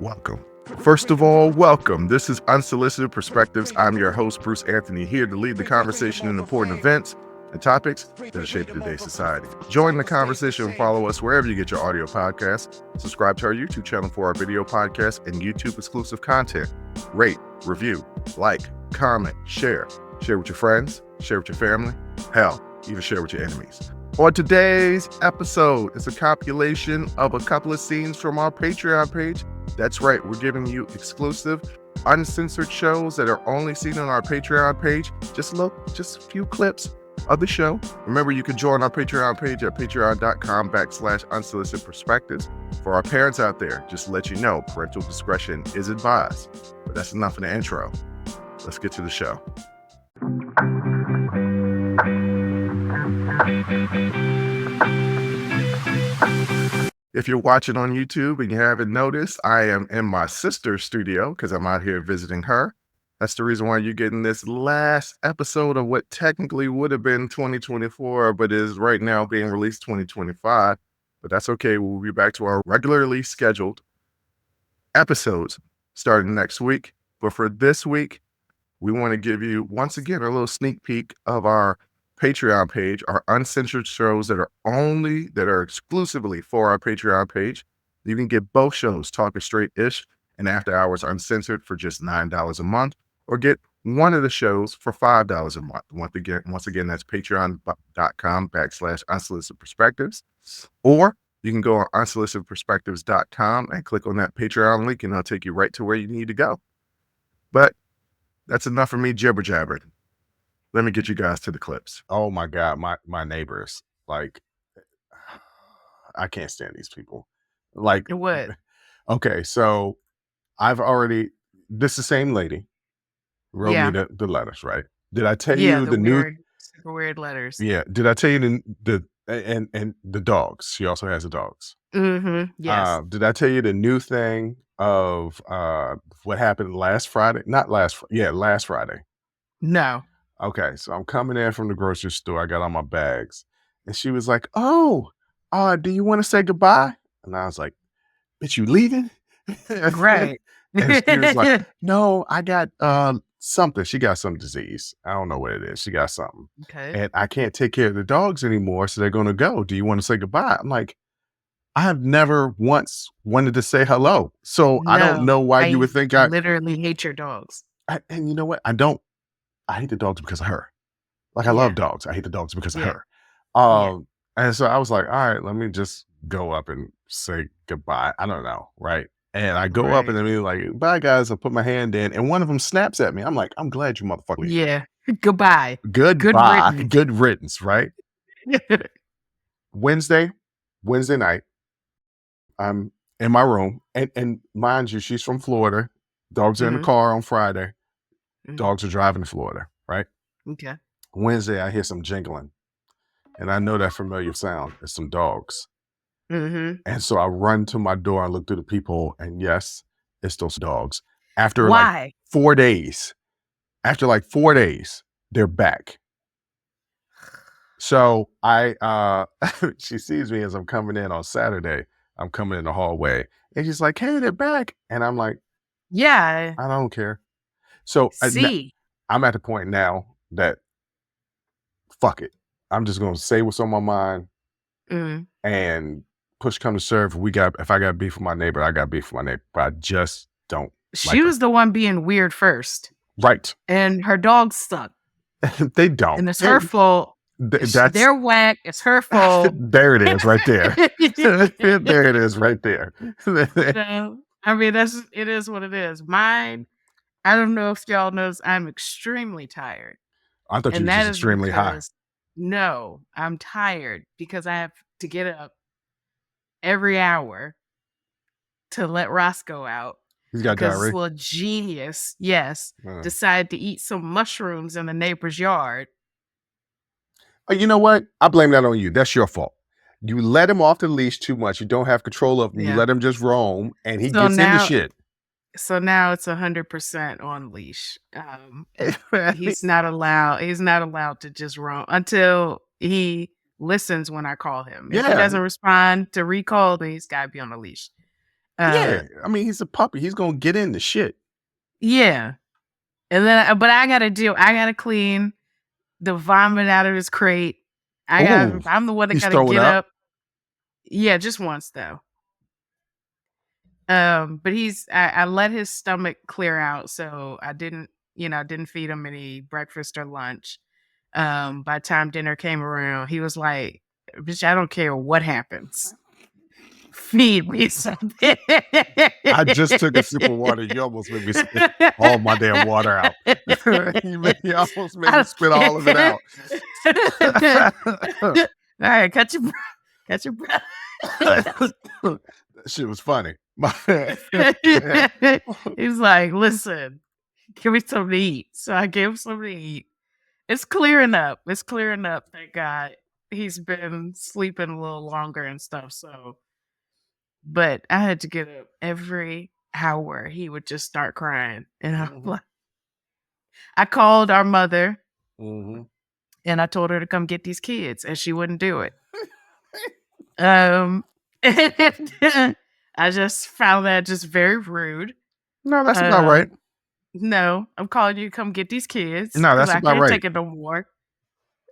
welcome. First of all, welcome. This is Unsolicited Perspectives. I'm your host, Bruce Anthony, here to lead the conversation in important events and topics that are shaping today's society. Join the conversation and follow us wherever you get your audio podcasts. Subscribe to our YouTube channel for our video podcasts and YouTube exclusive content. Rate, review, like, comment, share. Share with your friends, share with your family, hell, even share with your enemies. On today's episode, it's a compilation of a couple of scenes from our Patreon page. That's right, we're giving you exclusive, uncensored shows that are only seen on our Patreon page. Just a few clips of the show. Remember, you can join our Patreon page at patreon.com/unsolicited perspectives. For our parents out there, just to let you know, parental discretion is advised. But that's enough in the intro. Let's get to the show. If you're watching on YouTube and you haven't noticed, I am in my sister's studio because I'm out here visiting her. That's the reason why you're getting this last episode of what technically would have been 2024, but is right now being released 2025. But that's okay. We'll be back to our regularly scheduled episodes starting next week. But for this week, we want to give you, once again, a little sneak peek of our Patreon page, our uncensored shows that are exclusively for our Patreon page. You can get both shows, Talking Straight-ish and After Hours Uncensored, for just $9 a month, or get one of the shows for $5 a month. Once again, that's patreon.com/unsolicited perspectives. Or you can go on unsolicitedperspectives.com and click on that Patreon link, and it'll take you right to where you need to go. But that's enough for me jibber-jabbering. Let me get you guys to the clips. Oh my God, my neighbors, like, I can't stand these people. Like, What? okay, so this is the same lady wrote me the letters, right? Did I tell you the new super weird letters? Yeah. Did I tell you and the dogs? She also has the dogs. Mm-hmm. Yes. Did I tell you the new thing of what happened last Friday? Last Friday. No. Okay, so I'm coming in from the grocery store. I got all my bags. And she was like, "Oh, do you want to say goodbye?" And I was like, "Bitch, you leaving?" Right. And she was like, "No, I got something. She got some disease. I don't know what it is. She got something. Okay. And I can't take care of the dogs anymore, so they're going to go. Do you want to say goodbye?" I'm like, I have never once wanted to say hello. So I don't know why you would think I literally hate your dogs. And you know what? I hate the dogs because of her. Like, I love dogs. I hate the dogs because of her. And so I was like, all right, let me just go up and say goodbye. I don't know, right? And I go up and then like, bye guys. I put my hand in and one of them snaps at me. I'm like, I'm glad you motherfucker leave. Yeah. Goodbye. Goodbye. Good riddance, right? Wednesday night, I'm in my room. And mind you, she's from Florida. Dogs are in the car on Friday. Dogs are driving to Florida, right? Okay. Wednesday, I hear some jingling. And I know that familiar sound. It's some dogs. Mm-hmm. And so I run to my door and look through the peephole. And yes, it's those dogs. After Why? like 4 days, they're back. So she sees me as I'm coming in on Saturday. I'm coming in the hallway. And she's like, "Hey, they're back." And I'm like, yeah, I don't care. So I'm at the point now that fuck it. I'm just gonna say what's on my mind, and push come to shove. If I got beef with my neighbor, I got beef with my neighbor. But I just don't. She was the one being weird first, right? And her dogs suck. They don't, and it's her fault. They're whack. It's her fault. There it is, right there. There it is, right there. I mean, it is what it is. Mine. I don't know if y'all knows I'm extremely tired. I thought you were just extremely high. No, I'm tired because I have to get up every hour to let Roscoe out. He's got diarrhea. This little genius, decided to eat some mushrooms in the neighbor's yard. You know what? I blame that on you. That's your fault. You let him off the leash too much. You don't have control of him. You let him just roam, and he gets into shit. So now it's 100% on leash. He's not allowed to just roam until he listens when I call him. If he doesn't respond to recall, then he's got to be on a leash. Uh, I mean, he's a puppy. He's gonna get into shit. yeah. And then, but I gotta clean the vomit out of his crate. Ooh, I'm the one that he's gotta throwing get up. up. Yeah, just once though. But I let his stomach clear out, so I didn't feed him any breakfast or lunch. By the time dinner came around, he was like, "Bitch, I don't care what happens. Feed me something." I just took a sip of water. You almost made me spit all my damn water out. You almost made me spit all of it out. All right, catch your breath. That shit was funny. He's like, "Listen, give me something to eat." So I gave him something to eat. It's clearing up. Thank God. He's been sleeping a little longer and stuff. So, but I had to get up every hour. He would just start crying, and I called our mother, and I told her to come get these kids, and she wouldn't do it. I just found that just very rude. No, that's not right. No, I'm calling you to come get these kids. No, that's I about can't right. take it no more.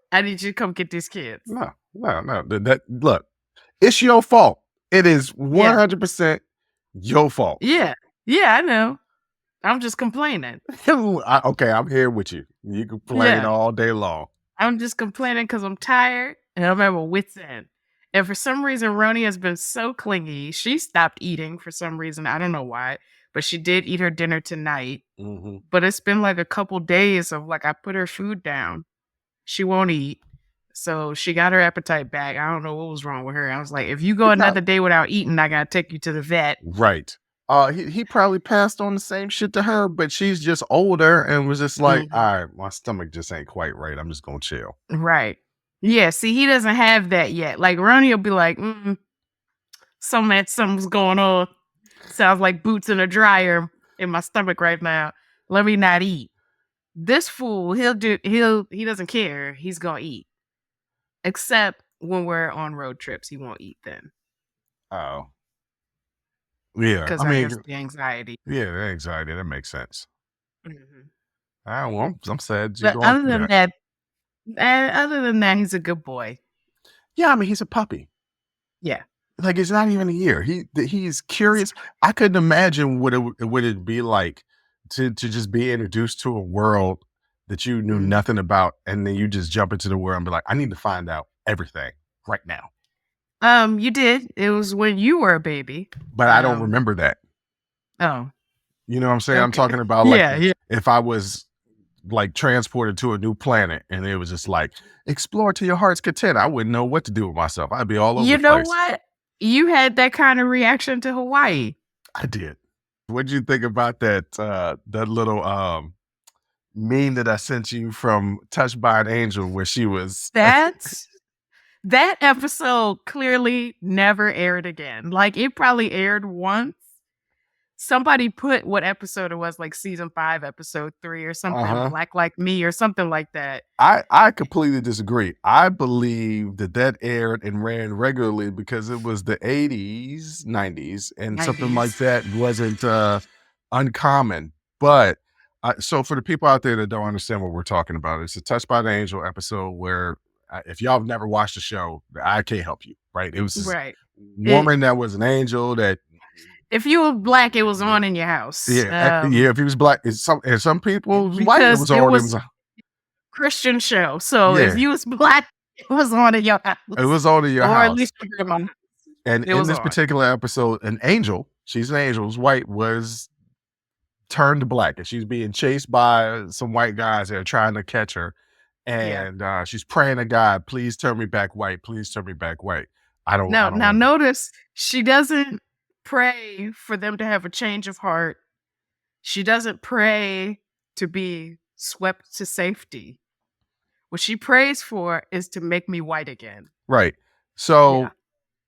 I need you to come get these kids. No. Look, it's your fault. It is 100% your fault. Yeah, I know. I'm just complaining. Okay, I'm here with you. You complain all day long. I'm just complaining because I'm tired and I'm at my wit's end. And for some reason, Roni has been so clingy. She stopped eating for some reason. I don't know why, but she did eat her dinner tonight. But it's been like a couple days of like, I put her food down. She won't eat. So she got her appetite back. I don't know what was wrong with her. I was like, if you go another day without eating, I got to take you to the vet. Right. He probably passed on the same shit to her, but she's just older and was just like, all right, my stomach just ain't quite right. I'm just going to chill. Right. Yeah, see, he doesn't have that yet. Like, Ronnie will be like, something's going on. Sounds like boots in a dryer in my stomach right now. Let me not eat. This fool, he doesn't care. He's going to eat. Except when we're on road trips, he won't eat then. Oh. Yeah. Because I guess the anxiety. Yeah, the anxiety. That makes sense. Well, I'm sad. But other than that, he's a good boy. Yeah, I mean, he's a puppy. Yeah. Like, it's not even a year. He's curious. I couldn't imagine what it be like to just be introduced to a world that you knew nothing about, and then you just jump into the world and be like, I need to find out everything right now. You did. It was when you were a baby. But I don't remember that. Oh. You know what I'm saying? Okay. I'm talking about like if I was like transported to a new planet and it was just like, explore to your heart's content, I wouldn't know what to do with myself. I'd be all over the place. You know what? You had that kind of reaction to Hawaii. I did. What'd you think about that little meme that I sent you from Touched by an Angel where she was... That episode clearly never aired again. Like, it probably aired once. Somebody put what episode it was, like season 5, episode 3 or something, Black Like Me or something like that. I completely disagree. I believe that aired and ran regularly because it was the 80s, 90s, and something like that wasn't uncommon. But so for the people out there that don't understand what we're talking about, it's a Touched by the Angel episode where if y'all have never watched the show, I can't help you, right? It was this woman that was an angel that... If you were black, it was on in your house. Yeah, if he was black, some people was white, it was on. It was a Christian show, so if you was black, it was on in your house. It was on in your house. Or at least your grandma. And in this particular episode, an angel, she's an angel, was white, was turned black, and she's being chased by some white guys that are trying to catch her. And she's praying to God, please turn me back white. Please turn me back white. Now notice she doesn't pray for them to have a change of heart. She doesn't pray to be swept to safety. What she prays for is to make me white again. Right. So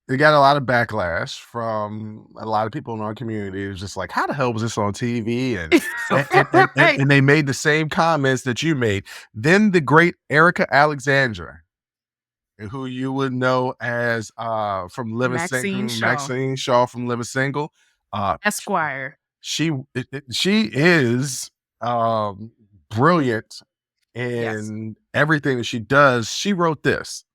they got a lot of backlash from a lot of people in our community. It was just like, how the hell was this on TV? And they made the same comments that you made. Then the great Erica Alexandra, who you would know as from Living Single, Maxine Shaw from Living Single. Esquire. She is brilliant Yes. in everything that she does. She wrote this.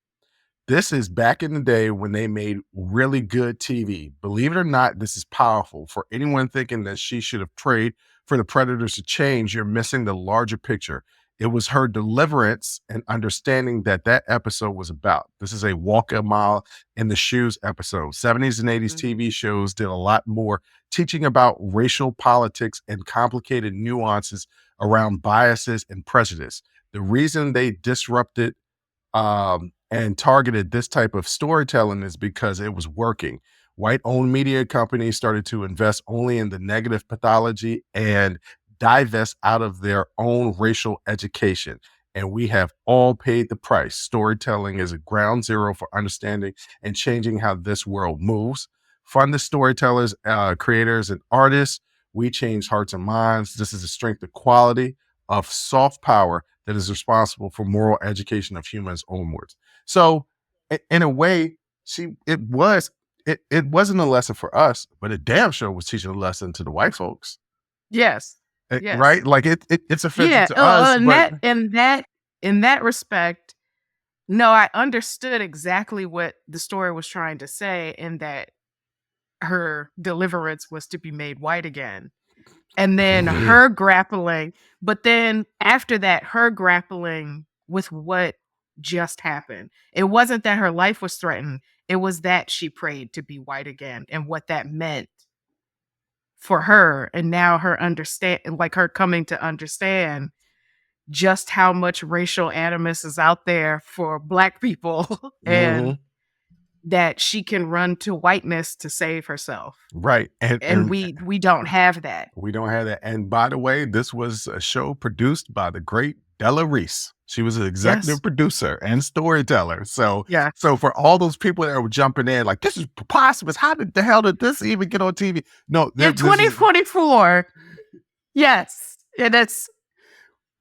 This is back in the day when they made really good TV. Believe it or not, this is powerful. For anyone thinking that she should have prayed for the predators to change, you're missing the larger picture. It was her deliverance and understanding that episode was about. This is a walk a mile in the shoes episode. 70s and 80s TV shows did a lot more teaching about racial politics and complicated nuances around biases and prejudice. The reason they disrupted and targeted this type of storytelling is because it was working. White-owned media companies started to invest only in the negative pathology and divest out of their own racial education. And we have all paid the price. Storytelling is a ground zero for understanding and changing how this world moves. Fund the storytellers, creators, and artists. We change hearts and minds. This is the strength of quality of soft power that is responsible for moral education of humans onwards. So in a way, it wasn't a lesson for us, but it damn sure was teaching a lesson to the white folks. Yes. Yes. Right? Like it's offensive to us. But in that respect, no, I understood exactly what the story was trying to say, in that her deliverance was to be made white again. And then her grappling, but then after that, her grappling with what just happened. It wasn't that her life was threatened. It was that she prayed to be white again and what that meant for her. And now her coming to understand just how much racial animus is out there for Black people and that she can run to whiteness to save herself. Right. And we don't have that. We don't have that. And by the way, this was a show produced by the great Della Reese. She was an executive producer and storyteller. So for all those people that were jumping in, like, this is preposterous. How the hell did this even get on TV? No, in 2024. Yes. And it's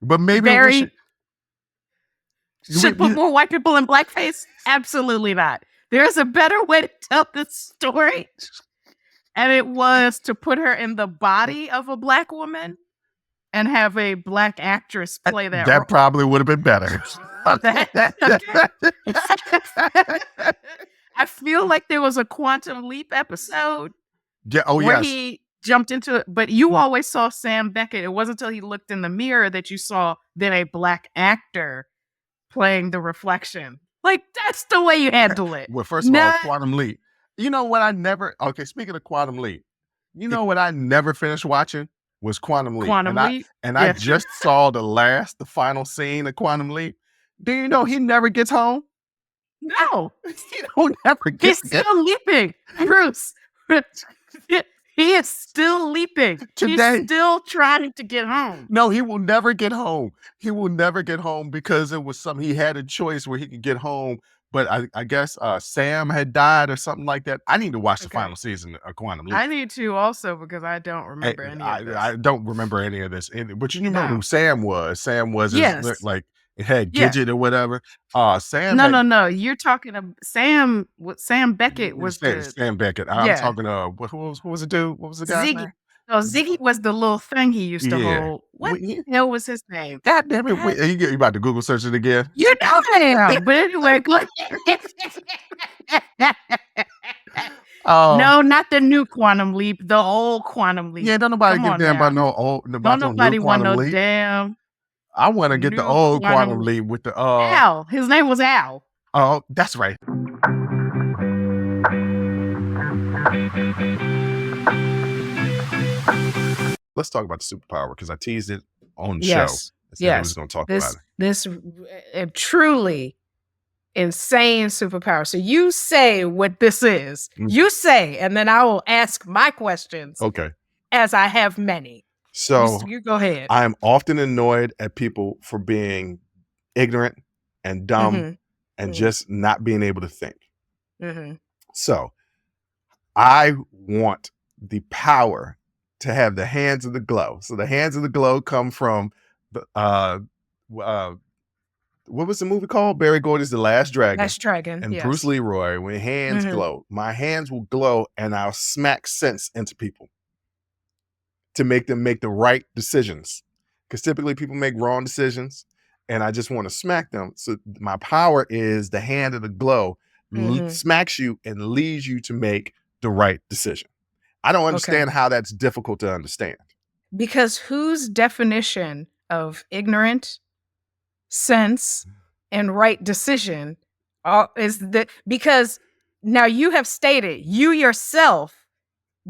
but maybe should put more white people in blackface? Absolutely not. There's a better way to tell this story. And it was to put her in the body of a Black woman and have a Black actress play that role. That probably would have been better. I feel like there was a Quantum Leap episode where he jumped into it, but you always saw Sam Beckett. It wasn't until he looked in the mirror that you saw then a Black actor playing the reflection. Like, that's the way you handle it. Well, first of all, Quantum Leap. You know what speaking of Quantum Leap, you know what I never finished watching was Quantum Leap. I just saw the final scene of Quantum Leap. Do you know he never gets home? No. He don't ever get He's still leaping, Bruce. He is still leaping. Today, he's still trying to get home. No, he will never get home. He will never get home because it was he had a choice where he could get home. But I guess Sam had died or something like that. I need to watch the final season of Quantum Leap. I need to also because I don't remember any of this. I don't remember any of this. But you remember who Sam was. Sam was like it had Gidget or whatever. Sam. No. You're talking about Sam. Sam Beckett was Sam Beckett. I'm talking who was the dude? What was the guy? Ziggy. No, Ziggy was the little thing he used to hold. What the hell was his name? God damn it! You about to Google search it again? You know I am. But anyway, no, not the new Quantum Leap. The old Quantum Leap. Yeah, don't nobody give a damn about no old. Don't nobody want no damn. I want to get the old Quantum Leap with the Al. His name was Al. Oh, that's right. Let's talk about the superpower because I teased it on the show. I was going to talk about it. This truly insane superpower. So you say what this is. You say, and then I will ask my questions. Okay. As I have many. So you go ahead. I am often annoyed at people for being ignorant and dumb and just not being able to think. So I want the power to have the hands of the glow. So the hands of the glow come from the what was the movie called? Barry Gordy's The Last Dragon. Last Dragon. And Yes. Bruce Leroy, when hands Mhm. glow, my hands will glow and I'll smack sense into people to make them make the right decisions. Because typically people make wrong decisions and I just want to smack them. So my power is the hand of the glow Mhm. smacks you and leads you to make the right decision. I don't understand how that's difficult to understand. Because whose definition of ignorant, sense, and right decision is that? Because now you have stated you yourself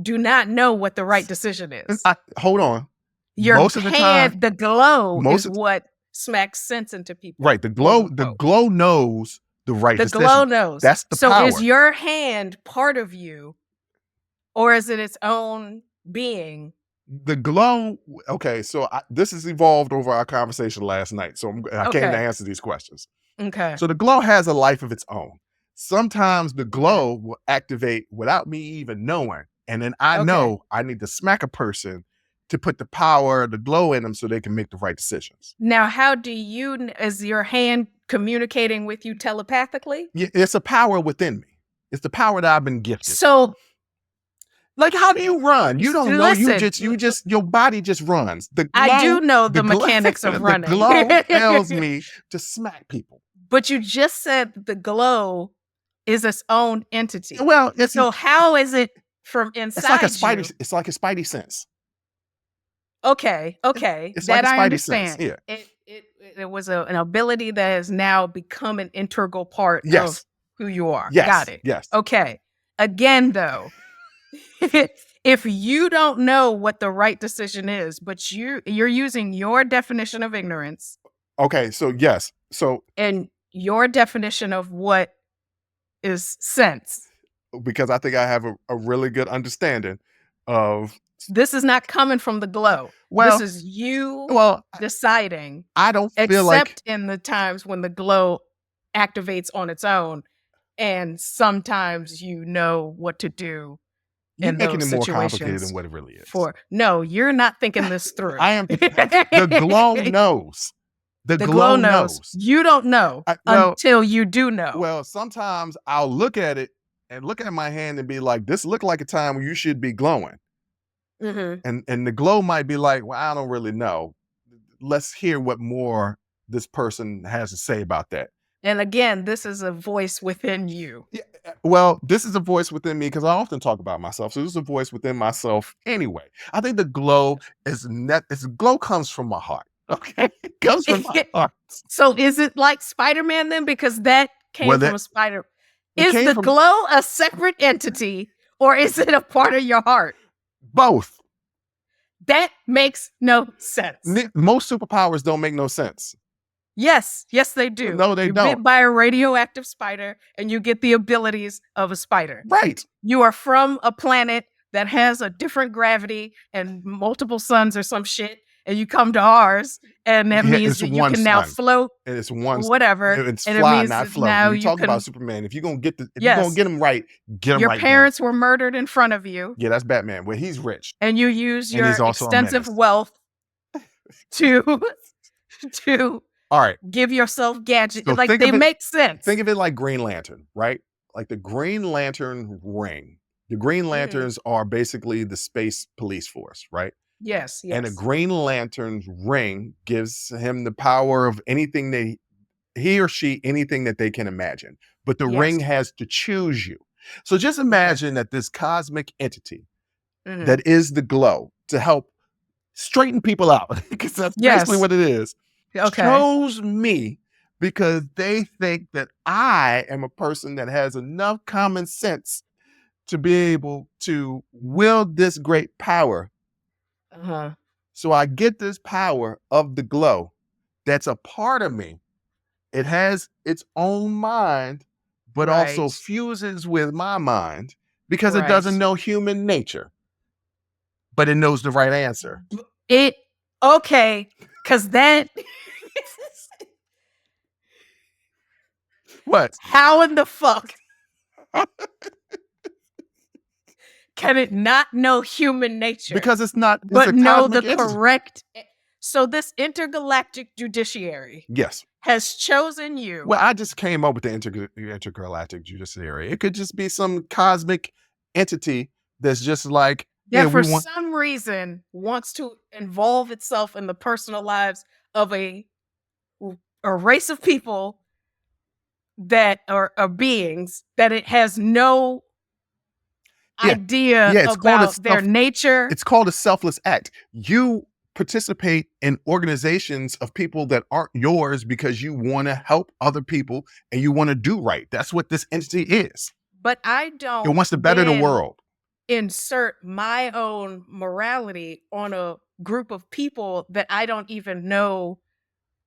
do not know what the right decision is. Hold on. Your most of the hand, time, the glow most is of- what smacks sense into people. right? The quote, glow knows the right The decision. glow knows. That's the so power. is your hand part of you, or is it its own being? The glow. Okay, so this has evolved over our conversation last night. So I came to Okay. answer these questions. Okay. So the glow has a life of its own. Sometimes the glow will activate without me even knowing. And then I Okay. know I need to smack a person to put the power, the glow in them so they can make the right decisions. Now, how do you, is your hand communicating with you telepathically? Yeah, it's a power within me. It's the power that I've been gifted. So, Like, how do you run? You don't know. Listen. Your body just runs. The glow, I do know the glow- mechanics of running. The glow tells me to smack people. But you just said the glow is its own entity. Well, it's So how is it from inside it's like a spidey. you? It's like a spidey sense. Okay. It's that like a I spidey sense, understand. yeah. It was an ability that has now become an integral part Yes. of who you are. Yes. Got it. Yes. Okay. Again, though, if you don't know what the right decision is, but you're using your definition of ignorance Okay. So yes. So and your definition of what is sense, because I think I have a really good understanding of. this is not coming from the glow. Well, this is you well, deciding, I don't feel except like in the times when the glow activates on its own. And sometimes you know what to do you're in making it those more complicated situations than what it really is. no, you're not thinking this through. I am. The glow knows. The glow knows. You don't know until you do know. Well, sometimes I'll look at it and look at my hand and be like, this look like a time where you should be glowing. Mhm. And the glow might be like, well, I don't really know. Let's hear what more this person has to say about that. And again, this is a voice within you. Yeah, well, this is a voice within me because I often talk about myself. So this is a voice within myself anyway. I think the glow glow comes from my heart. Okay. It comes from my heart. So is it like Spider-Man then? Because that came Well, from a spider. it Is came the from- glow a separate entity or is it a part of your heart? Both. That makes no sense. Most superpowers don't make no sense. Yes, they do. No, they You're don't. bit by a radioactive spider and you get the abilities of a spider. Right. You are from a planet that has a different gravity and multiple suns or some shit, and you come to ours, and that Yeah, means it's that you one can now sun. float, And it's one. whatever. It's and fly, it means not that float. now You you talk can. about Superman. If you're gonna get if Yes. you're gonna get him right, get him Your right. parents were murdered in front of you, Yeah, that's Batman. Well, he's rich. and you use And your he's also a extensive menace. wealth to All right. give yourself gadgets. So Like think they of it- make sense. Think of it like Green Lantern, right? Like the Green Lantern ring. The Green Lanterns are basically the space police force, right? Yes. And a Green Lantern's ring gives him the power of anything that he or she, anything that they can imagine. But the Yes. ring has to choose you. So just imagine that this cosmic entity Mhm. that is the glow to help straighten people out, because that's basically Yes. what it is, Okay. chose me because they think that I am a person that has enough common sense to be able to wield this great power. Uh-huh. So I get this power of the glow that's a part of me. It has its own mind, but also Right. fuses with my mind because it doesn't Right. know human nature, but it knows the right answer. Okay, because that What? how in the fuck can it not know human nature Because it's not, it's but a know the cosmic entity. correct So this intergalactic judiciary Yes. has chosen you. Well, I just came up with the intergalactic judiciary. It could just be some cosmic entity that's just like, that yeah, for we want. some reason wants to involve itself in the personal lives of a race of people that are beings that it has no Yeah. idea Yeah, it's called a about their nature. It's called a selfless act. You participate in organizations of people that aren't yours because you want to help other people and you want to do right. That's what this entity is. But I It don't wants to better the then world. insert my own morality on a group of people that I don't even know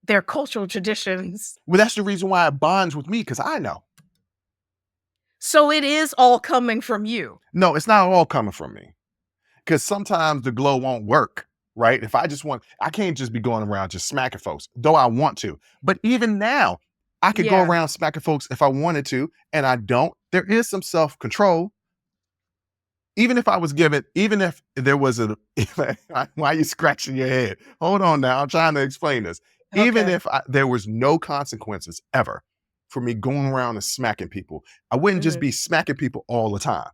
their cultural traditions. Well, that's the reason why it bonds with me, because I know. So it is all coming from you. No, it's not all coming from me. Because sometimes the glow won't work, right? If I can't just be going around just smacking folks, though I want to. But even now, I could go Yeah. around smacking folks if I wanted to, and I don't. There is some self-control. Even if there was why are you scratching your head? Hold on now, I'm trying to explain this. Even Okay. if there was no consequences ever for me going around and smacking people, I wouldn't just Mhm. be smacking people all the time.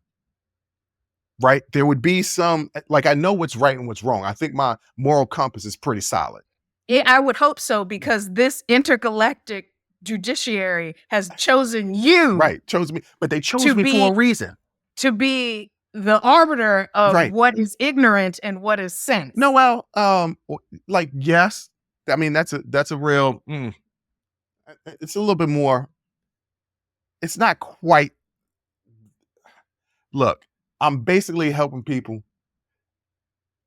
Right? There would be some, like, I know what's right and what's wrong. I think my moral compass is pretty solid. I would hope so, because this intergalactic judiciary has chosen you Right. Chose me, but they chose to me for a reason. be the arbiter of Right. what is ignorant and what is sense. No, well, like, yes. I mean, that's a real, it's a little bit more, it's not quite, look, I'm basically helping people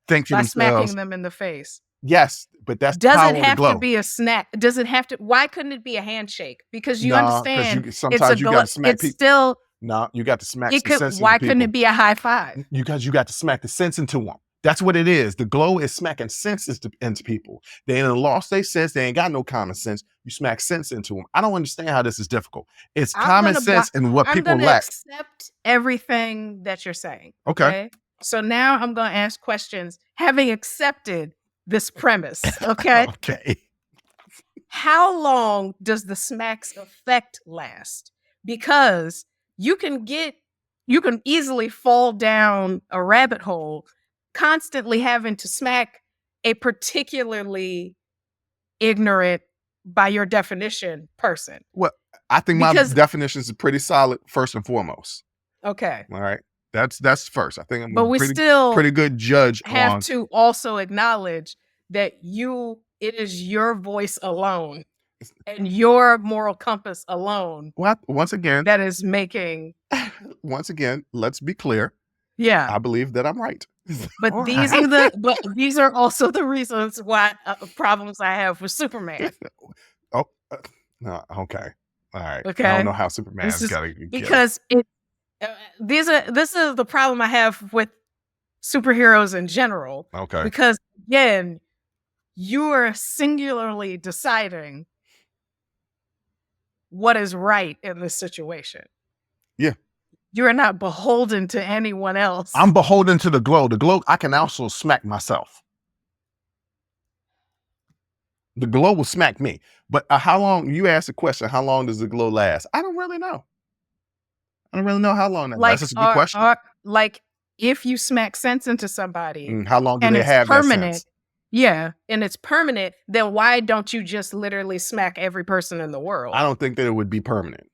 think for by themselves. smacking them in the face. Yes, but that's the Does power it of the have to glow. be a snack? Does it have to? Why couldn't it be a handshake? Because you Nah, 'cause understand, you sometimes you gotta smack it's people. still. No, you got to smack It some could. sense into Why people. couldn't it be a high five? You got to smack the sense into them. That's what it is. The glow is smacking sense into people. They ain't lost their sense. They ain't got no common sense. You smack sense into them. I don't understand how this is difficult. It's common sense and what I'm people gonna lack. accept everything that you're saying. Okay. So now I'm gonna ask questions, having accepted this premise. Okay. Okay. How long does the smack's effect last? Because you can easily fall down a rabbit hole constantly having to smack a particularly ignorant, by your definition, person. Well, I think my Because- definitions are pretty solid, first and foremost. Okay. All right. That's first. I think I'm But a we pretty still good judge have on. to also acknowledge that it is your voice alone and your moral compass alone Well, once again, that is making. let's be clear. Yeah. I believe that I'm right. But All these right. these are also the reasons why problems I have with Superman. Oh, no, okay. All right. I Okay. don't know how Superman's This is got to get because this is the problem I have with superheroes in general. Okay. Because again, you are singularly deciding what is right in this situation. Yeah. You are not beholden to anyone else. I'm beholden to the glow. The glow, I can also smack myself. The glow will smack me. But how long, you asked the question, how long does the glow last? I don't really know. I don't really know how long that lasts. That's a good question. Like if you smack sense into somebody How long do and they it's have that permanent, sense? yeah, and it's permanent, then why don't you just literally smack every person in the world? I don't think that it would be permanent.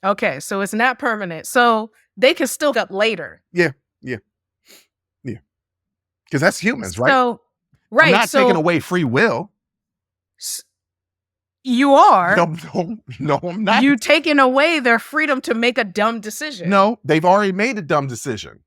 Okay, so it's not permanent. So they can still get up later. Yeah. Because that's humans, right? So, right. I'm not taking away free will. You are. No, I'm not. You taking away their freedom to make a dumb decision. No, they've already made a dumb decision.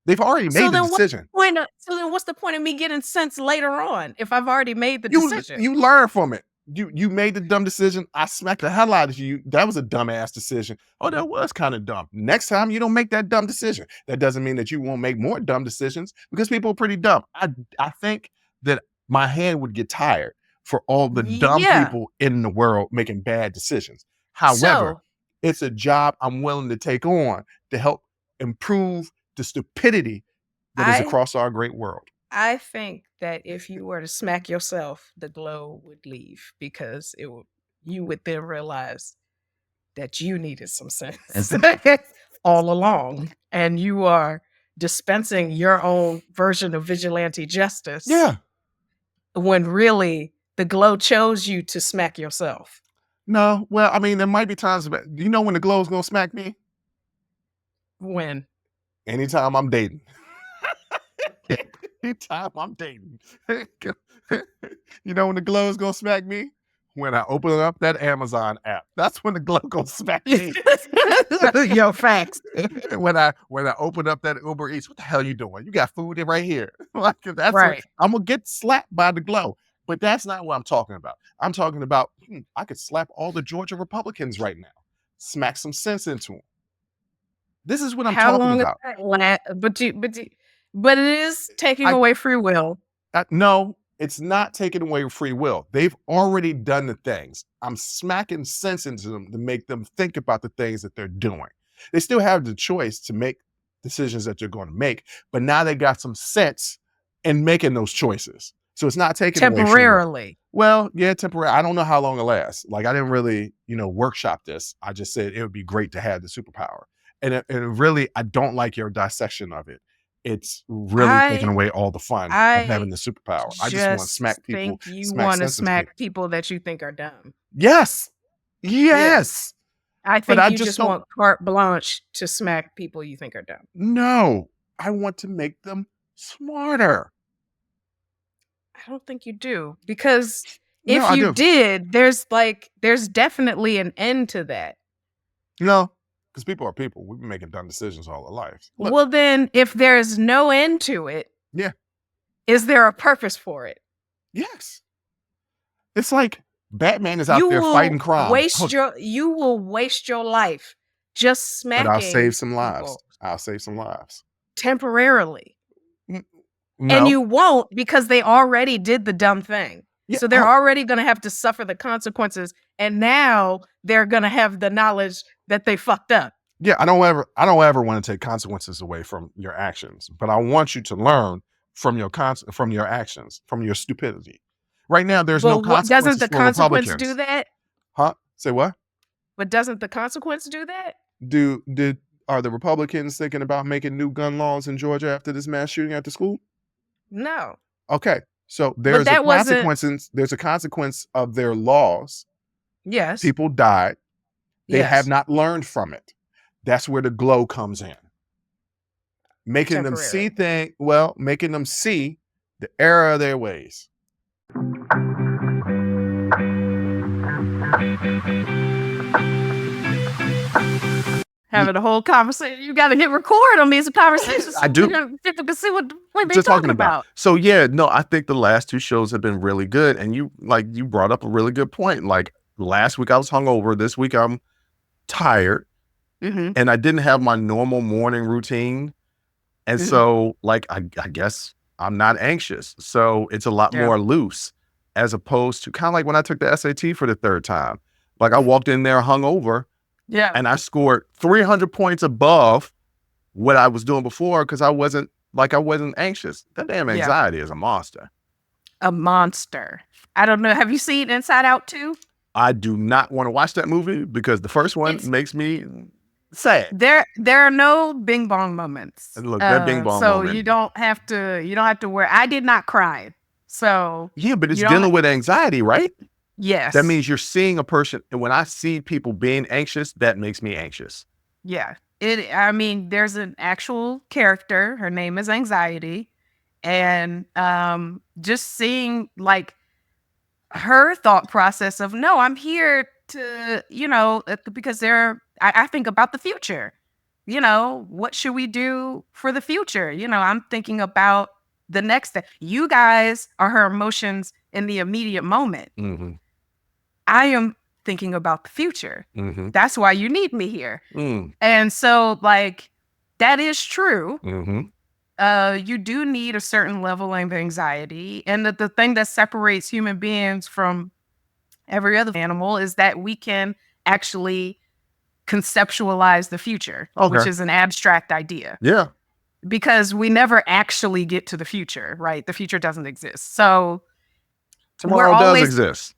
They've already made the decision. So then what's the point of me getting sense later on if I've already made the decision? You learn from it. You made the dumb decision. I smacked the hell out of you. That was a dumbass decision. Oh, that was kind of dumb. Next time you don't make that dumb decision. That doesn't mean that you won't make more dumb decisions because people are pretty dumb. I think that my hand would get tired for all the dumb people in the world making bad decisions. However, it's a job I'm willing to take on to help improve the stupidity that is across our great world. I think that if you were to smack yourself, the glow would leave because you would then realize that you needed some sense all along, and you are dispensing your own version of vigilante justice. Yeah. When really the glow chose you to smack yourself. No. Well, I mean, there might be times, but do you know when the glow's gonna smack me? When? Anytime I'm dating. Anytime I'm dating. You know when the glow is gonna smack me? When I open up that Amazon app. That's when the glow gonna smack me. Yo, facts. when I open up that Uber Eats, what the hell you doing? You got food right here. Like that's Right. I'm gonna get slapped by the glow. But that's not what I'm talking about. I'm talking about I could slap all the Georgia Republicans right now. Smack some sense into them. This is what I'm How talking long about. But it is taking away free will. No, it's not taking away free will. They've already done the things. I'm smacking sense into them to make them think about the things that they're doing. They still have the choice to make decisions that they're going to make, but now they got some sense in making those choices. So it's not taking away free will. Temporarily. Well, yeah, temporary. I don't know how long it lasts. Like I didn't really, workshop this. I just said it would be great to have the superpower. And really, I don't like your dissection of it. It's really taking away all the fun of having the superpower. I just want to smack people. Think you want to smack people that you think are dumb. Yes. Yes. I think you just want carte blanche to smack people you think are dumb. No, I want to make them smarter. I don't think you do, because if you did, there's definitely an end to that. No, because people are people. We've been making dumb decisions all our lives. Look, well, then, if there's no end to it, is there a purpose for it? Yes. It's like Batman is out there fighting crime. You will waste your life just smacking. But I'll save some lives. I'll save some lives. Temporarily. No. And you won't, because they already did the dumb thing. Yeah, so they're already going to have to suffer the consequences. And now they're going to have the knowledge that they fucked up. Yeah, I don't ever want to take consequences away from your actions, but I want you to learn from your actions, from your stupidity. Right now, there's no consequences. Doesn't the consequence do that? Huh? Say what? But doesn't the consequence do that? Are the Republicans thinking about making new gun laws in Georgia after this mass shooting at the school? No. Okay, so there's a consequence. There's a consequence of their laws. Yes. People died. They have not learned from it. That's where the glow comes in. Making them see making them see the error of their ways. Having a whole conversation. You got to hit record on these conversations. I do. People can see what they're talking about. So yeah, no, I think the last two shows have been really good. And you brought up a really good point. Like last week I was hungover. This week I'm tired. Mm-hmm. And I didn't have my normal morning routine. And so I guess I'm not anxious. So it's a lot more loose, as opposed to kind of like when I took the SAT for the third time. Like I walked in there hungover. Yeah. And I scored 300 points above what I was doing before because I wasn't anxious. That damn anxiety is a monster. A monster. I don't know. Have you seen Inside Out 2? I do not want to watch that movie because the first one makes me sad. There are no bing bong moments. And look, that bing bong so moment. you don't have to worry. I did not cry. So yeah, but it's dealing with anxiety, right? Yes. That means you're seeing a person, and when I see people being anxious, that makes me anxious. Yeah. There's an actual character. Her name is Anxiety. And just seeing like her thought process of, no, I'm here to, because I think about the future. What should we do for the future? I'm thinking about the next thing. You guys are her emotions in the immediate moment. Mm-hmm. I am thinking about the future. Mm-hmm. That's why you need me here. Mm. And so, that is true. Mm-hmm. You do need a certain level of anxiety. And the thing that separates human beings from every other animal is that we can actually conceptualize the future, which is an abstract idea. Yeah. because we never actually get to the future, right? The future doesn't exist. So Tomorrow does always- exist.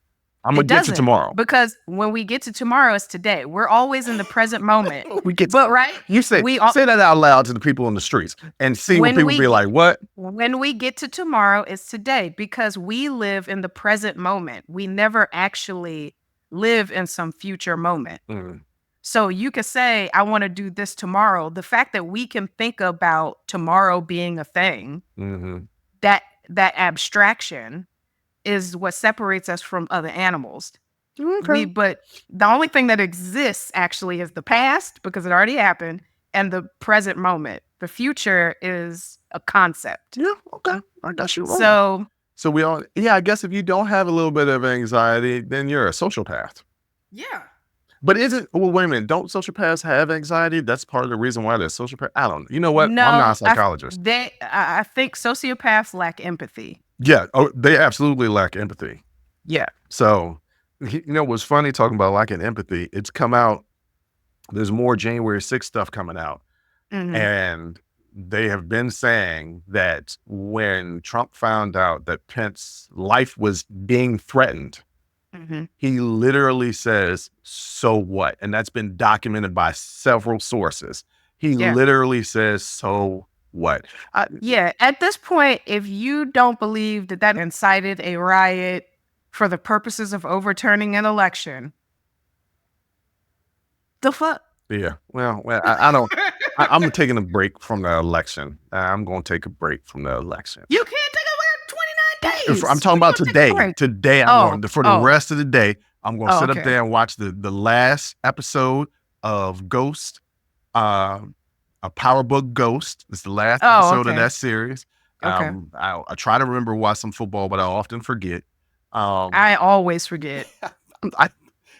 I'm it gonna get to doesn't, tomorrow. because when we get to tomorrow, it's today. We're always in the present moment. We get. But right, You say say that out loud to the people in the streets and see what When people we be get- like. What? when we get to tomorrow, it's today, because we live in the present moment. We never actually live in some future moment. Mm. So you could say, I want to do this tomorrow. The fact that we can think about tomorrow being a thing, Mm-hmm. that abstraction is what separates us from other animals. But the only thing that exists actually is the past, because it already happened, and the present moment. The future is a concept. Yeah. Okay. I got you. So we all. Yeah. I guess if you don't have a little bit of anxiety, then you're a sociopath. yeah. But well, wait a minute. Don't sociopaths have anxiety? That's part of the reason why they're sociopaths. I don't know. You know what? No, I'm not a psychologist. I think sociopaths lack empathy. Yeah. Oh, they absolutely lack empathy. Yeah. So, you know what's funny talking about lacking empathy? It's come out. There's more January 6th stuff coming out. Mhm. And they have been saying that when Trump found out that Pence's life was being threatened, Mhm. he literally says, so what? And that's been documented by several sources. He Yeah. literally says, so what? Yeah. At this point, if you don't believe that incited a riot for the purposes of overturning an election, the fuck? Yeah. Well, I don't. I'm taking a break from the election. I'm going to take a break from the election. You can't take away 29 days. I'm talking about today. Today, I'm going for the rest of the day. I'm going to sit up there and watch the last episode of Ghost, a Power Book Ghost. It's the last episode of that series. Okay. I try to remember watch some football, but I often forget. I always forget.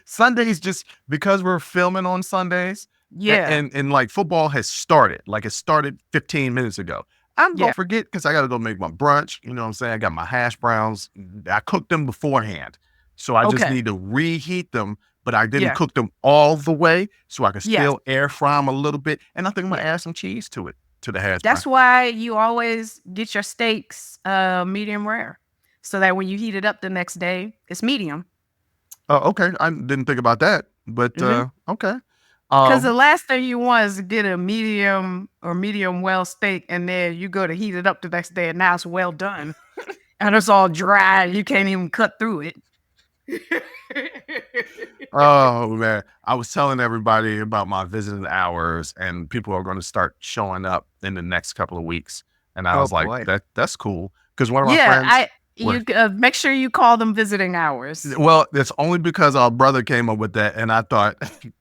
Sundays, just because we're filming on Sundays. Yeah. And like football has started. Like it started 15 minutes ago. I'm going to forget because I got to go make my brunch. You know what I'm saying? I got my hash browns. I cooked them beforehand. So I just need to reheat them, but I didn't cook them all the way. So I can still air fry them a little bit. And I think I'm going to add some cheese to it, to the hash brown. That's why you always get your steaks medium rare, so that when you heat it up the next day, it's medium. Oh, okay. I didn't think about that, but okay. Because the last thing you want is to get a medium or medium well steak, and then you go to heat it up the next day, and now it's well done, and it's all dry. You can't even cut through it. Oh man, I was telling everybody about my visiting hours, and people are going to start showing up in the next couple of weeks, and I was like, that's cool, because one of my friends. You make sure you call them visiting hours. Well, it's only because our brother came up with that, and I thought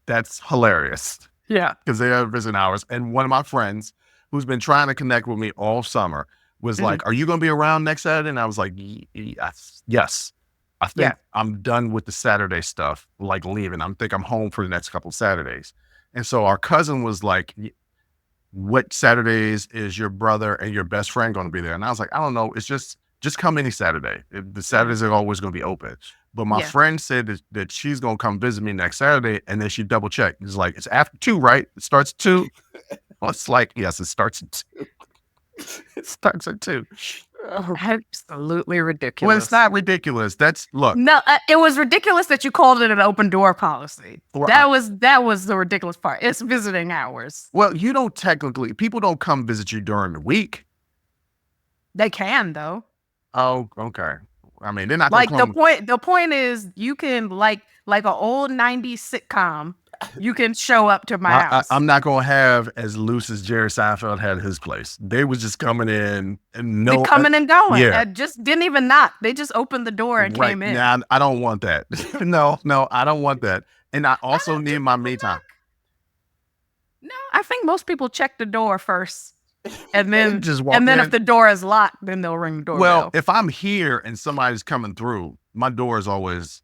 that's hilarious. Yeah. Because they are visiting hours. And one of my friends who's been trying to connect with me all summer was like, are you going to be around next Saturday? And I was like, yes. I think I'm done with the Saturday stuff, like leaving. I think I'm home for the next couple of Saturdays. And so our cousin was like, what Saturdays is your brother and your best friend going to be there? And I was like, I don't know. It's just come any Saturday. The Saturdays are always going to be open. But my friend said that she's going to come visit me next Saturday, and then she double checked. It's like, it's after 2, right? It starts at 2. Well, it's like, yes, it starts at 2. It starts at 2. Absolutely ridiculous. Well, it's not ridiculous. Look. No, it was ridiculous that you called it an open door policy. Well, that was the ridiculous part. It's visiting hours. Well, you don't technically, people don't come visit you during the week. They can, though. Oh, okay. I mean, they're not like the point is you can like an old 90s sitcom, you can show up to my house. I'm not gonna have as loose as Jerry Seinfeld had his place. They was just coming in and They coming and going. Yeah. Just didn't even knock. They just opened the door and came in. Nah, I don't want that. No, I don't want that. And I also need my me time. No, I think most people check the door first. And then just walk and then in. if the door is locked, then they'll ring the doorbell. Well, if I'm here and somebody's coming through, my door is always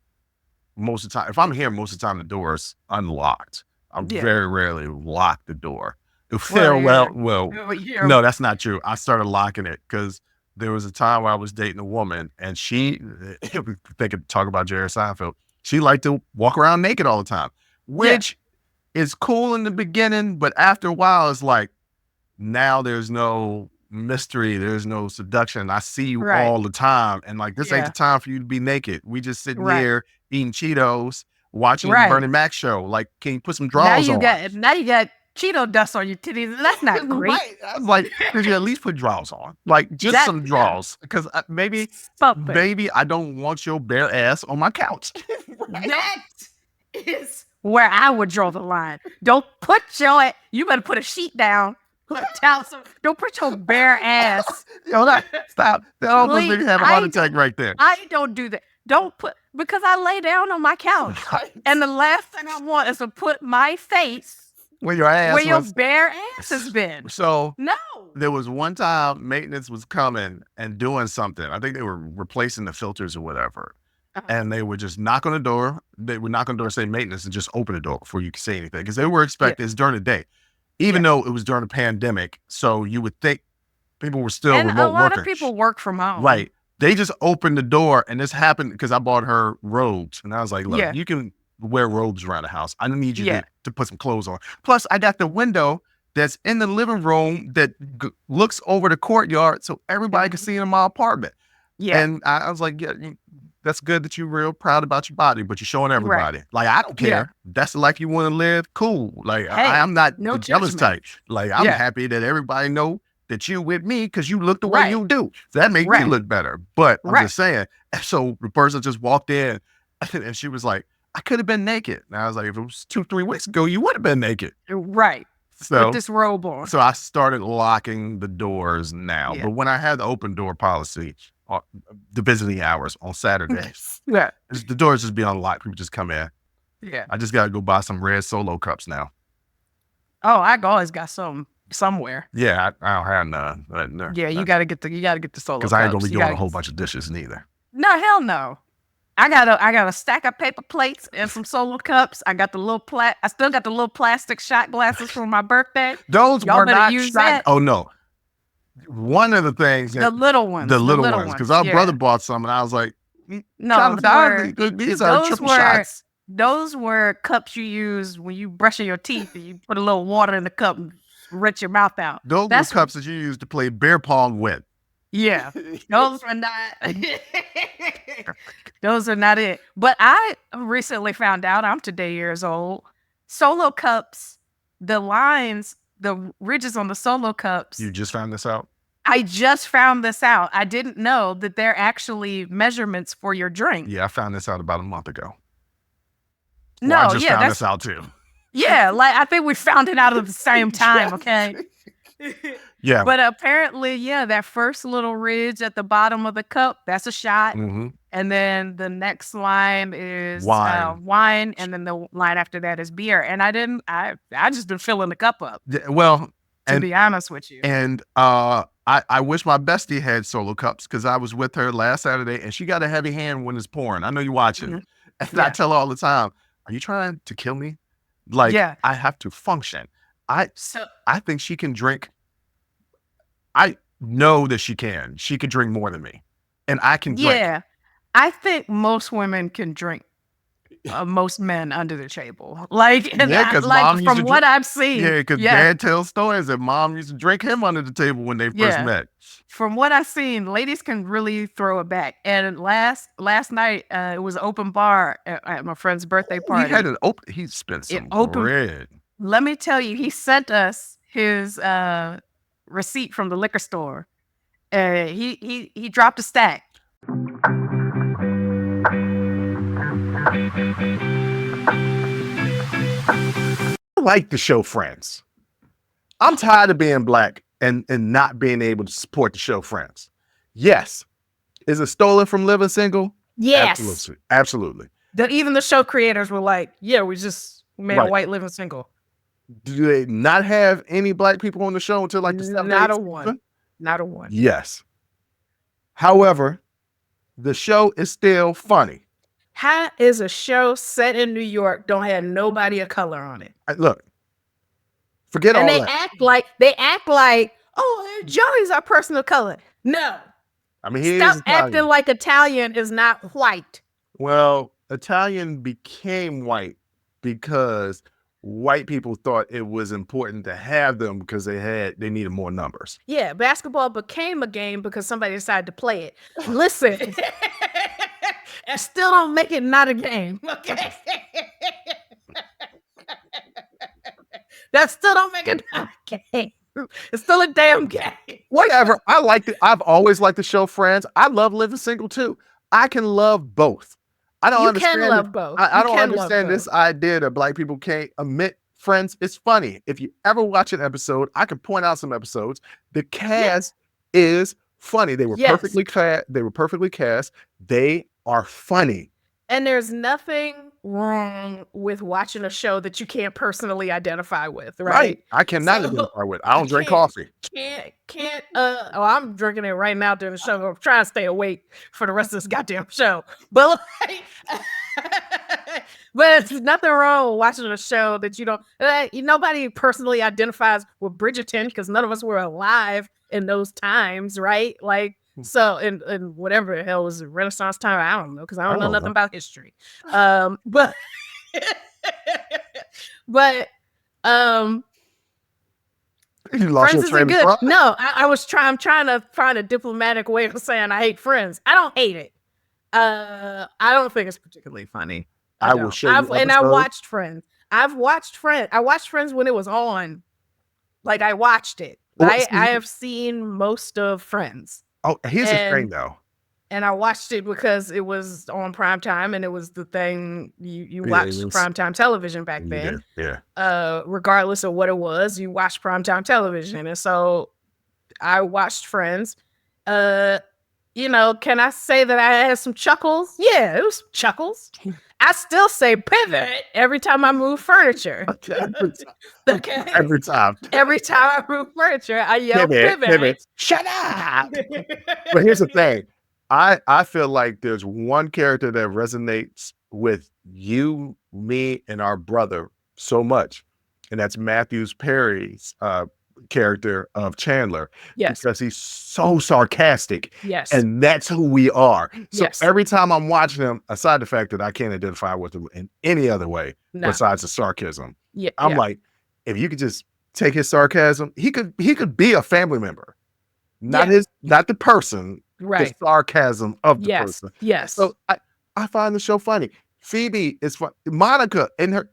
most of the time. If I'm here, most of the time the door is unlocked. I very rarely lock the door. No, that's not true. I started locking it because there was a time where I was dating a woman, and she, they could talk about Jerry Seinfeld. She liked to walk around naked all the time, which is cool in the beginning, but after a while, it's like, now there's no mystery, there's no seduction. I see you Right. all the time, and like this ain't Yeah. the time for you to be naked. We just sitting Right. here eating Cheetos, watching the Right. Bernie Mac show. Like, can you put some Now drawers you on? got Cheeto dust on your titties. That's not great. Right. I was like, could you at least put drawers on? Like, just That- some drawers, because maybe Something. I don't want your bare ass on my couch. That is where I would draw the line. Don't put you better put a sheet down. Put a towel. Don't put your bare ass. Yo, stop. That almost made me Please, have a heart attack right there. I don't do that. Don't put, because I lay down on my couch. And the last thing I want is to put my face Where your ass where your was. bare ass has been. So No. there was one time maintenance was coming and doing something. I think they were replacing the filters or whatever. Uh-huh. And they would just knock on the door. They would knock on the door and say maintenance and just open the door before you could say anything. Because they were expecting it's during the day. Even though it was during a pandemic. So you would think people were still And remote a lot workers. of people work from home. Right. They just opened the door, and this happened because I bought her robes. And I was like, look, Yeah. you can wear robes around the house. I don't need you Yeah. to put some clothes on. Plus, I got the window that's in the living room that looks over the courtyard so everybody can see in my apartment. Yeah. And I was like, yeah, that's good that you're real proud about your body, but you're showing everybody. Like, I don't care. Yeah. That's the life you want to live. Cool. Like, Hey, I'm not no the jealous judgment. type. Like, I'm Yeah. happy that everybody know that you with me because you look the way Right. you do. So that makes me Right. look better. But I'm Right. just saying. So the person just walked in and she was like, I could have been naked. And I was like, if it was 2-3 weeks ago, you would have been naked. Right. So With this robe on. so I started locking the doors now. Yeah. But when I had the open door policy, the visiting hours on Saturdays, Yeah. the doors just be unlocked. People just come in. Yeah. I just got to go buy some red Solo cups now. Oh, I always got some somewhere. Yeah, I don't have none. But no, Yeah, you gotta get the Solo. because I ain't gonna cups. be You doing a gotta- whole bunch of dishes neither. No, hell no. I got a stack of paper plates and some Solo cups. I got I still got the little plastic shot glasses from my birthday. Those Y'all were better not use shot. that. Oh no, one of the things The that little ones. the little ones, because our yeah. brother bought some, and I was like, No, these are those triple were- shots. those were cups you use when you brushing your teeth and you put a little water in the cup and rinse your mouth out. Those That's- were cups that you used to play beer pong with. Yeah. Those were not those are not it. But I recently found out, I'm today years old, Solo cups, the lines, the ridges on the Solo cups. You just found this out? I just found this out. I didn't know that they're actually measurements for your drink. Yeah, I found this out about a month ago. No, Well, I just yeah, found that's this out too. yeah, like I think we found it out at the same time, okay? Yeah. But apparently, yeah, that first little ridge at the bottom of the cup, that's a shot. hmm And then the next line is Wine. wine, and then the line after that is beer. And I just been filling the cup up, Well, to and be honest with you. and I wish my bestie had Solo cups because I was with her last Saturday and she got a heavy hand when it's pouring. I know you're watching. Mhm. And Yeah. I tell her all the time, are you trying to kill me? Like, Yeah. I have to function. So I think she can drink. I know that she can. She can drink more than me. And I can drink. yeah, I think most women can drink. Most men under the table, like, and Yeah, 'cause like mom used from to what drink- I've seen, Yeah, because Dad tells stories that Mom used to drink him under the table when they first Yeah. met. from what I've seen, ladies can really throw it back. And last night, it was an open bar at my friend's birthday party. He had an open. He spent some opened- bread. Let me tell you, he sent us his receipt from the liquor store. He dropped a stack. I like the show Friends. I'm tired of being black and not being able to support the show Friends. Yes. Is it stolen from Living Single? Yes. Absolutely. Absolutely. Even the show creators were like, yeah, we made Right. a white living single. Do they not have any black people on the show until like the 7th, Not a 8th one. season? Not a one. Yes. However, the show is still funny. How is a show set in New York don't have nobody of color on it? Look, forget And all they that. act like, oh, Joey's our person of color. No. I mean, he Stop is acting Italian. like Italian is not white. Well, Italian became white because white people thought it was important to have them because they needed more numbers. Yeah, basketball became a game because somebody decided to play it. Listen, and still don't make it not a game. Okay. That still don't make it not a game. It's still a damn game. Whatever. I liked it. I've always liked the show Friends. I love Living Single too. I can love both. I don't You understand. can love both. I You don't can love understand this both. idea that black people can't admit Friends. It's funny. If you ever watch an episode, I can point out some episodes. The cast is funny. They were Yes. perfectly cast. They were perfectly cast. They are funny. And there's nothing wrong with watching a show that you can't personally identify with, right? I cannot So, identify with. I don't drink can't- coffee. I'm drinking it right now during the show. I'm trying to stay awake for the rest of this goddamn show. But like, but there's nothing wrong with watching a show that you don't, nobody personally identifies with Bridgerton because none of us were alive in those times, right? Like, so in whatever the hell was the Renaissance time, I don't know because I don't know nothing about history. But You lost Friends your isn't train of good. thought? No, I'm trying to find a diplomatic way of saying I hate Friends. I don't hate it. I don't think it's particularly funny. I will don't. show you And I episodes. watched Friends. I watched Friends when it was on. Like I watched it. Well, I see- have seen most of Friends. Oh, here's the thing and- though. And I watched it because it was on primetime and it was the thing you Yeah, watched it was- primetime television back You then. did, yeah. Regardless of what it was, you watched primetime television. And so I watched Friends. Can I say that I had some chuckles? Yeah, it was chuckles. I still say pivot every time I move furniture. Okay. Every time. Every time I move furniture, I yell pivot. Shut up. But here's the thing. I feel like there's one character that resonates with you, me, and our brother so much. And that's Matthew Perry's character of Chandler. Yes. Because he's so sarcastic. Yes. And that's who we are. So Yes. every time I'm watching him, aside the fact that I can't identify with him in any other way No. besides the sarcasm, Yeah. I'm like, if you could just take his sarcasm, he could be a family member. Not the person, right. the sarcasm of the Yes. person. Yes. So I find the show funny. Phoebe is fun. Monica and her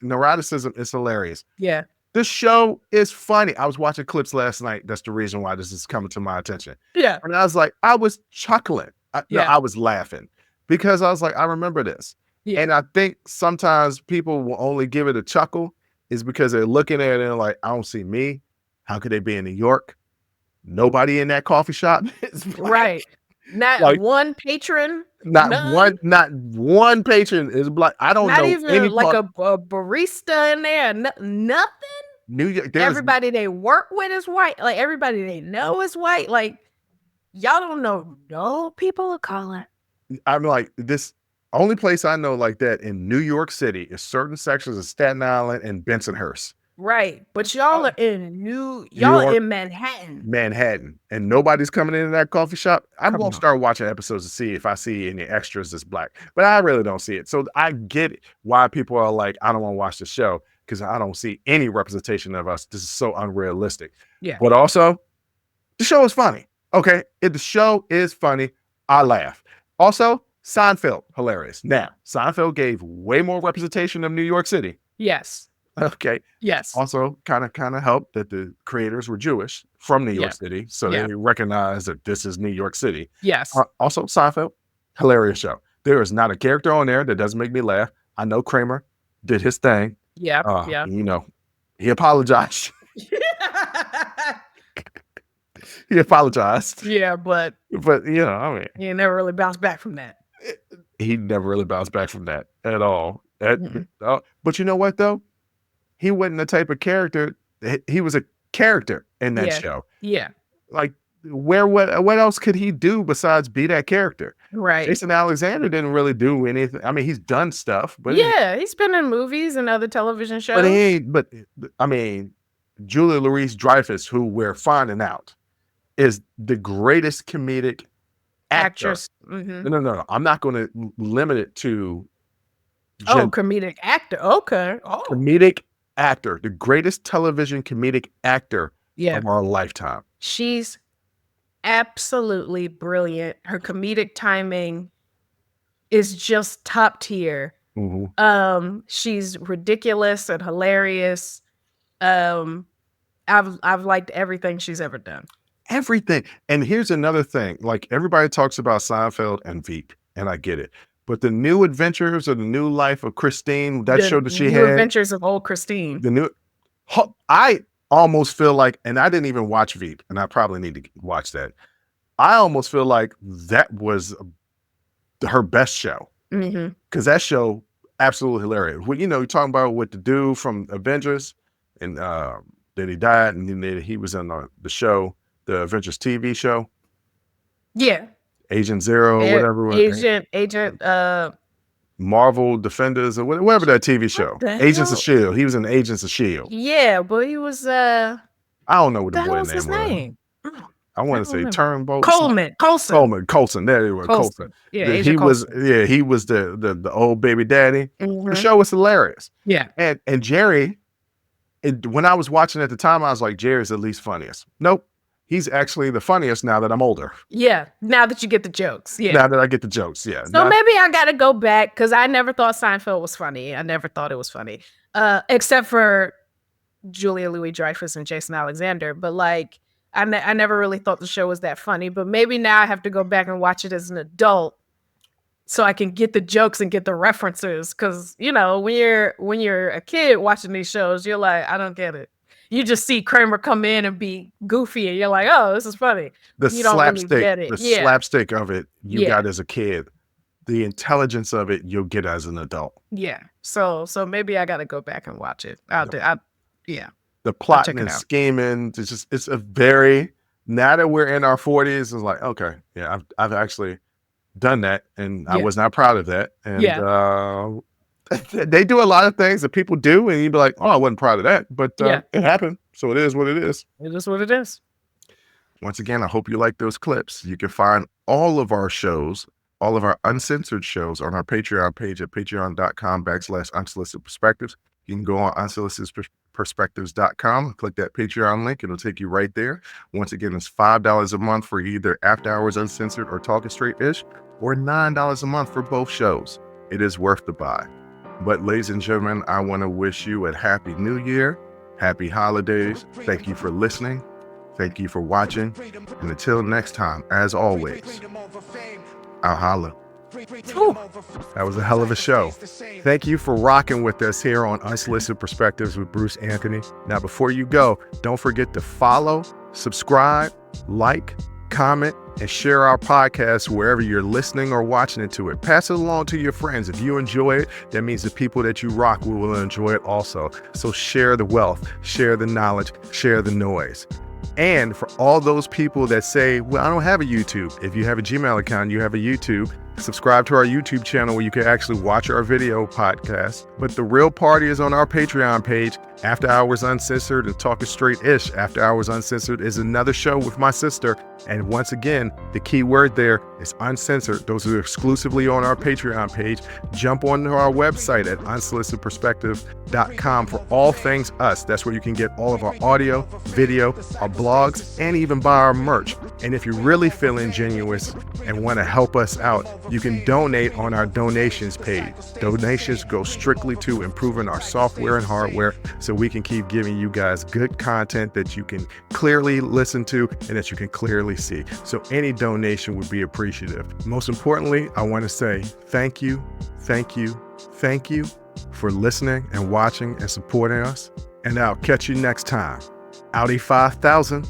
neuroticism is hilarious. Yeah. The show is funny. I was watching clips last night. That's the reason why this is coming to my attention. Yeah. And I was like, I was chuckling. Yeah. I was laughing because I was like, I remember this. Yeah. And I think sometimes people will only give it a chuckle is because they're looking at it and they're like, I don't see me. How could they be in New York? Nobody in that coffee shop. Right. Not Like- one patron. Not None. one patron is black. I don't Not know even any like part- a barista in there. Nothing. New York. There's Everybody they work with is white. Like everybody they know is white. Like y'all don't know no people of color. I'm like, this only place I know like that in New York City is certain sections of Staten Island and Bensonhurst, Right. But y'all Oh. are in York. in Manhattan. Manhattan, and nobody's coming into that coffee shop. I'm Come gonna on. start watching episodes to see if I see any extras that's black, but I really don't see it. So I get it why people are like, I don't want to watch the show because I don't see any representation of us. This is so unrealistic. Yeah. But also, the show is funny. Okay, if the show is funny, I laugh. Also, Seinfeld, hilarious. Now, Seinfeld gave way more representation of New York City. Yes. Okay. Yes. Also, kind of helped that the creators were Jewish from New York Yeah. City, so Yeah. they recognize that this is New York City. Yes. Also, Seinfeld, hilarious show. There is not a character on there that doesn't make me laugh. I know Kramer did his thing. Yeah. Yeah. You know, he apologized. He apologized, Yeah, but but I mean, you never really bounced back from that. he never really bounced back from that at all. Mm-mm. But you know what though? He wasn't the type of character. He was a character in that Yeah. show. Yeah. Like, what else could he do besides be that character? Right. Jason Alexander didn't really do anything. I mean, he's done stuff, but Yeah, he's been in movies and other television shows. but he ain't. But I mean, Julia Louis-Dreyfus, who we're finding out, is the greatest comedic actor. Actress. Mhm. No. I'm not going to limit it to Oh, comedic actor. Okay. Oh, comedic actor, the greatest television comedic actor yeah. of our lifetime. She's absolutely brilliant. Her comedic timing is just top tier. She's ridiculous and hilarious. I've liked everything she's ever done. Everything. And here's another thing. Like, everybody talks about Seinfeld and Veep, and I get it. But the new adventures or the new life of Christine, that show that she New had, Adventures of Old Christine. I almost feel like, and I didn't even watch Veep, and I probably need to watch that. I almost feel like that was her best show, because that show, absolutely hilarious. Well, you know, you're talking about what the dude from Avengers, and then he died, and then he was on the show, the Avengers TV show. Yeah. Agent Zero, whatever. Agent Marvel Defenders, or whatever that TV show. Agents of S.H.I.E.L.D. He was in Agents of S.H.I.E.L.D. Yeah, but he was I don't know what the hell boy's was his name was. name? I want to say Turnbolt. Colson. There you were. Coulson. Coulson. Yeah, he was the old baby daddy. The show was hilarious. Yeah. And Jerry, when I was watching at the time, I was like, Jerry's the least funniest. Nope. He's actually the funniest now that I'm older. Yeah. Now that you get the jokes. Yeah. Now that I get the jokes. Yeah. So maybe I got to go back, because I never thought Seinfeld was funny. I never thought it was funny. Except for Julia Louis-Dreyfus and Jason Alexander. But like, I never really thought the show was that funny. But maybe now I have to go back and watch it as an adult so I can get the jokes and get the references. Because, you know, when you're a kid watching these shows, you're like, I don't get it. You just see Kramer come in and be goofy, and you're like, "Oh, this is funny." The you don't slapstick, really get it. the slapstick of it, you got as a kid. The intelligence of it, you'll get as an adult. Yeah. So maybe I got to go back and watch it. Yeah. The plotting and scheming, it's a very, now that we're in our 40s, it's like, okay, yeah, I've actually done that, and I was not proud of that. And they do a lot of things that people do, and you'd be like, oh, I wasn't proud of that, but it happened, so it is what it is. It is what it is. Once again, I hope you like those clips. You can find all of our shows, all of our uncensored shows, on our Patreon page at patreon.com/unsolicited perspectives. You can go on unsolicitedperspectives.com and click that Patreon link. It'll take you right there. Once again, it's $5 a month for either After Hours Uncensored or Talking Straight-ish, or $9 a month for both shows. It is worth the buy. But ladies and gentlemen, I want to wish you a happy new year, happy holidays. Thank you for listening. Thank you for watching. And until next time, as always, I'll holla. Ooh, that was a hell of a show. Thank you for rocking with us here on Unsolicited Perspectives with Bruce Anthony. Now, before you go, don't forget to follow, subscribe, like, comment, and share our podcast wherever you're listening or watching it to it. Pass it along to your friends. If you enjoy it, that means the people that you rock will enjoy it also. So share the wealth, share the knowledge, share the noise. And for all those people that say, well, I don't have a YouTube. If you have a Gmail account, you have a YouTube. Subscribe to our YouTube channel where you can actually watch our video podcast. But the real party is on our Patreon page, After Hours Uncensored and Talking Straight-ish. After Hours Uncensored is another show with my sister. And once again, the key word there is uncensored. Those are exclusively on our Patreon page. Jump onto our website at unsolicitedperspectives.com for all things us. That's where you can get all of our audio, video, our blogs, and even buy our merch. And if you're really feeling genuine and want to help us out, you can donate on our donations page. Donations go strictly to improving our software and hardware so we can keep giving you guys good content that you can clearly listen to and that you can clearly see. So any donation would be appreciative. Most importantly, I want to say thank you for listening and watching and supporting us. And I'll catch you next time. Audi 5000.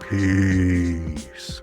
Peace.